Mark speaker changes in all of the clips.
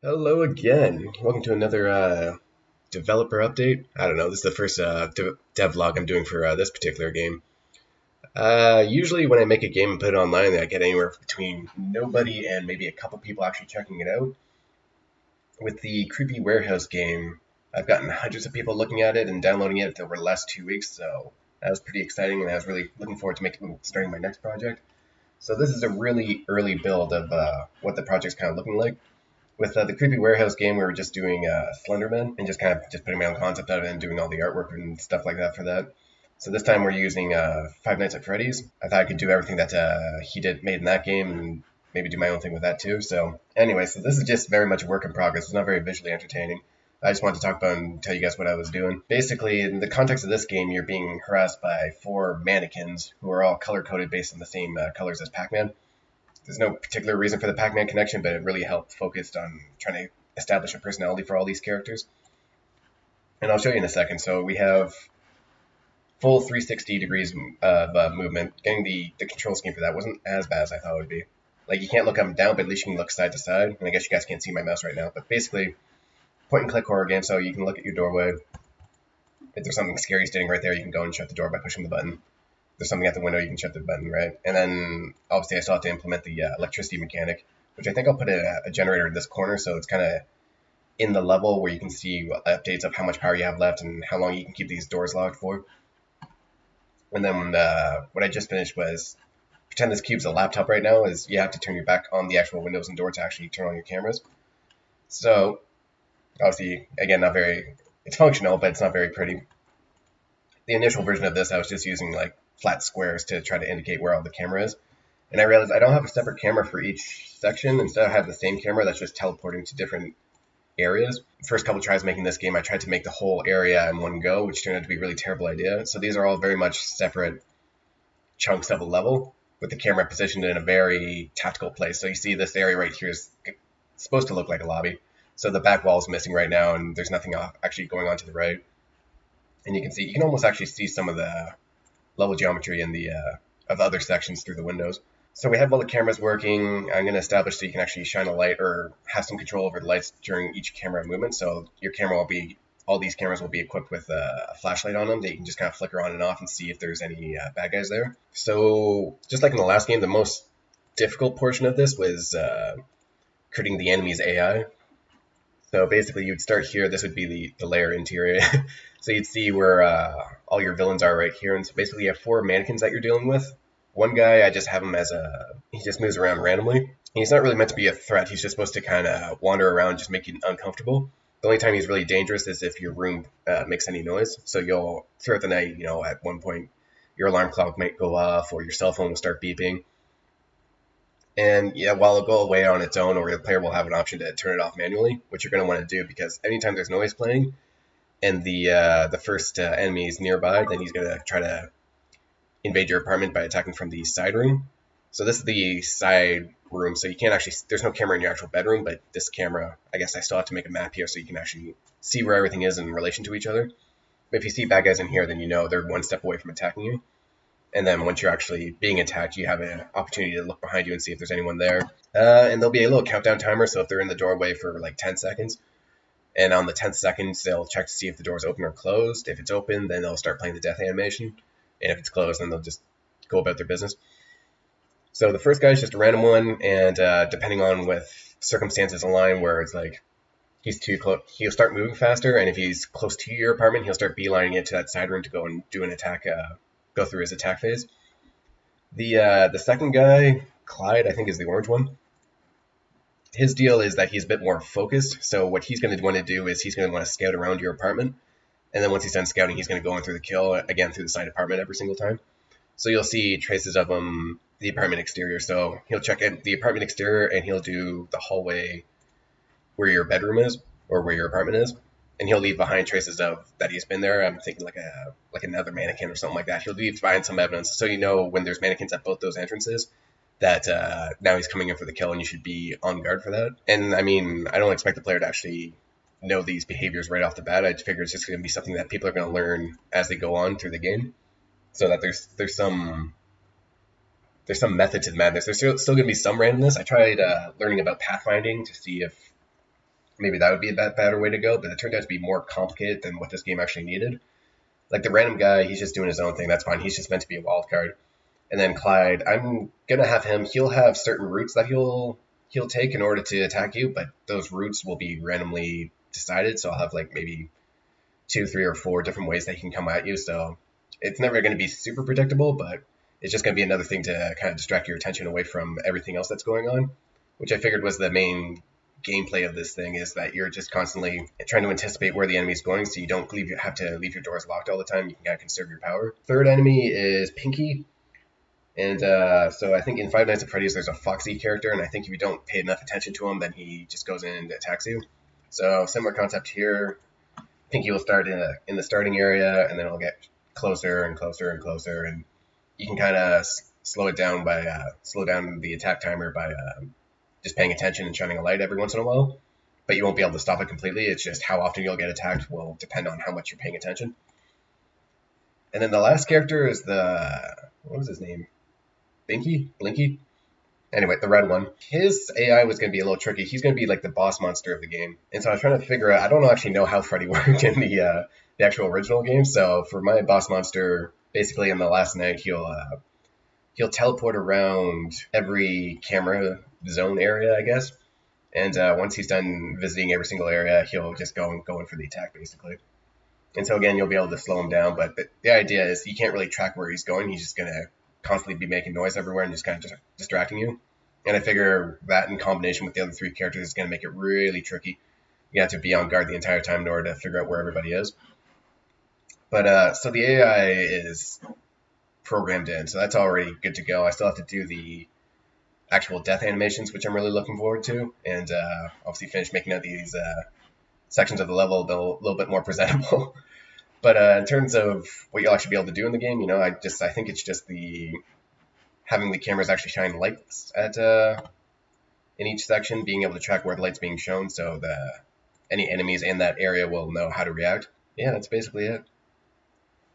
Speaker 1: Hello again. Welcome to another developer update. I don't know, this is the first devlog I'm doing for this particular game. Usually when I make a game and put it online, I get anywhere between nobody and maybe a couple people actually checking it out. With the creepy warehouse game, I've gotten hundreds of people looking at it and downloading it over the last 2 weeks, so that was pretty exciting, and I was really looking forward to starting my next project. So this is a really early build of what the project's kind of looking like. With the creepy warehouse game, we were just doing Slenderman and just kind of just putting my own concept out of it and doing all the artwork and stuff like that for that. So this time we're using Five Nights at Freddy's. I thought I could do everything that made in that game and maybe do my own thing with that too. So anyway, so this is just very much a work in progress. It's not very visually entertaining. I just wanted to talk about and tell you guys what I was doing. Basically, in the context of this game, you're being harassed by four mannequins who are all color-coded based on the same colors as Pac-Man. There's no particular reason for the Pac-Man connection, but it really helped focus on trying to establish a personality for all these characters. And I'll show you in a second. So we have full 360 degrees of movement. Getting the control scheme for that wasn't as bad as I thought it would be. Like, you can't look up and down, but at least you can look side to side. And I guess you guys can't see my mouse right now. But basically, point and click horror game, so you can look at your doorway. If there's something scary standing right there, you can go and shut the door by pushing the button. There's something at the window, you can shut the button, right? And then obviously I still have to implement the electricity mechanic, which I think I'll put a generator in this corner, so it's kind of in the level where you can see updates of how much power you have left and how long you can keep these doors locked for. And then what I just finished was, pretend this cube's a laptop right now, is you have to turn your back on the actual windows and door to actually turn on your cameras. So obviously, again, it's functional, but it's not very pretty. The initial version of this, I was just using like flat squares to try to indicate where all the camera is. And I realized I don't have a separate camera for each section. Instead, I have the same camera that's just teleporting to different areas. First couple tries making this game, I tried to make the whole area in one go, which turned out to be a really terrible idea. So these are all very much separate chunks of a level, with the camera positioned in a very tactical place. So you see this area right here is supposed to look like a lobby. So the back wall is missing right now, and there's nothing actually going on to the right. And you can almost actually see some of the level geometry in the of other sections through the windows. So we have all the cameras working. I'm going to establish so you can actually shine a light or have some control over the lights during each camera movement. So all these cameras will be equipped with a flashlight on them that you can just kind of flicker on and off and see if there's any bad guys there. So just like in the last game, the most difficult portion of this was creating the enemy's AI. So basically, you'd start here. This would be the layer interior. So you'd see where all your villains are right here. And so basically, you have four mannequins that you're dealing with. One guy, I just have him he just moves around randomly. And he's not really meant to be a threat. He's just supposed to kind of wander around, just make you uncomfortable. The only time he's really dangerous is if your room makes any noise. So throughout the night, at one point, your alarm clock might go off or your cell phone will start beeping. And yeah, while it'll go away on its own, or the player will have an option to turn it off manually, which you're going to want to do, because anytime there's noise playing and the first enemy is nearby, then he's going to try to invade your apartment by attacking from the side room. So this is the side room, so you can't actually, there's no camera in your actual bedroom, but this camera, I guess I still have to make a map here so you can actually see where everything is in relation to each other. But if you see bad guys in here, then you know they're one step away from attacking you. And then once you're actually being attacked, you have an opportunity to look behind you and see if there's anyone there. And there'll be a little countdown timer, so if they're in the doorway for like 10 seconds, and on the 10th second, they'll check to see if the door's open or closed. If it's open, then they'll start playing the death animation. And if it's closed, then they'll just go about their business. So the first guy is just a random one, and depending on with circumstances align where it's like he's too close, he'll start moving faster, and if he's close to your apartment, he'll start beelining it to that side room to go and do an attack, go through his attack phase. The second guy, Clyde, I think is the orange one. His deal is that he's a bit more focused, so what he's going to want to do is he's going to want to scout around your apartment, and then once he's done scouting, he's going to go in through the kill, again through the side apartment every single time. So you'll see traces of the apartment exterior, so he'll check out the apartment exterior, and he'll do the hallway where your bedroom is, or where your apartment is, and he'll leave behind traces of that he's been there. I'm thinking like another mannequin or something like that. He'll leave behind some evidence, so you know when there's mannequins at both those entrances, that now he's coming in for the kill, and you should be on guard for that. And I mean, I don't expect the player to actually know these behaviors right off the bat. I figure it's just going to be something that people are going to learn as they go on through the game, so that there's some method to the madness. There's still going to be some randomness. I tried learning about pathfinding to see if maybe that would be a better way to go, but it turned out to be more complicated than what this game actually needed. Like the random guy, he's just doing his own thing. That's fine. He's just meant to be a wild card. And then Clyde, I'm gonna have him. He'll have certain routes that he'll take in order to attack you, but those routes will be randomly decided. So I'll have like maybe 2, 3, or 4 different ways that he can come at you. So it's never going to be super predictable, but it's just going to be another thing to kind of distract your attention away from everything else that's going on, which I figured was the main gameplay of this thing, is that you're just constantly trying to anticipate where the enemy's going, so you don't have to leave your doors locked all the time. You can kind of conserve your power. Third enemy is Pinky. And so I think in Five Nights at Freddy's there's a Foxy character, and I think if you don't pay enough attention to him, then he just goes in and attacks you. So similar concept here. Pinky will start in the starting area, and then it'll get closer and closer and closer, and you can kind of slow down the attack timer by just paying attention and shining a light every once in a while. But you won't be able to stop it completely. It's just how often you'll get attacked will depend on how much you're paying attention. And then the last character is what was his name? Blinky? Anyway, the red one. His AI was going to be a little tricky. He's going to be like the boss monster of the game. And so I was trying to figure out, I don't actually know how Freddy worked in the actual original game. So for my boss monster, basically in the last night, he'll teleport around every camera zone area, I guess. And once he's done visiting every single area, he'll just go in for the attack, basically. And so again, you'll be able to slow him down. But the idea is you can't really track where he's going. He's just going to constantly be making noise everywhere and just kind of distracting you. And I figure that in combination with the other 3 characters is going to make it really tricky. You have to be on guard the entire time in order to figure out where everybody is. But so the AI is programmed in, so that's already good to go. I still have to do the actual death animations, which I'm really looking forward to, and obviously finish making out these sections of the level a little bit more presentable. But in terms of what you'll actually be able to do in the game, I think it's just having the cameras actually shine lights at in each section, being able to track where the light's being shown, so any enemies in that area will know how to react. Yeah, that's basically it.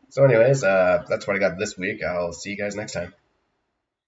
Speaker 1: So anyways, that's what I got this week. I'll see you guys next time.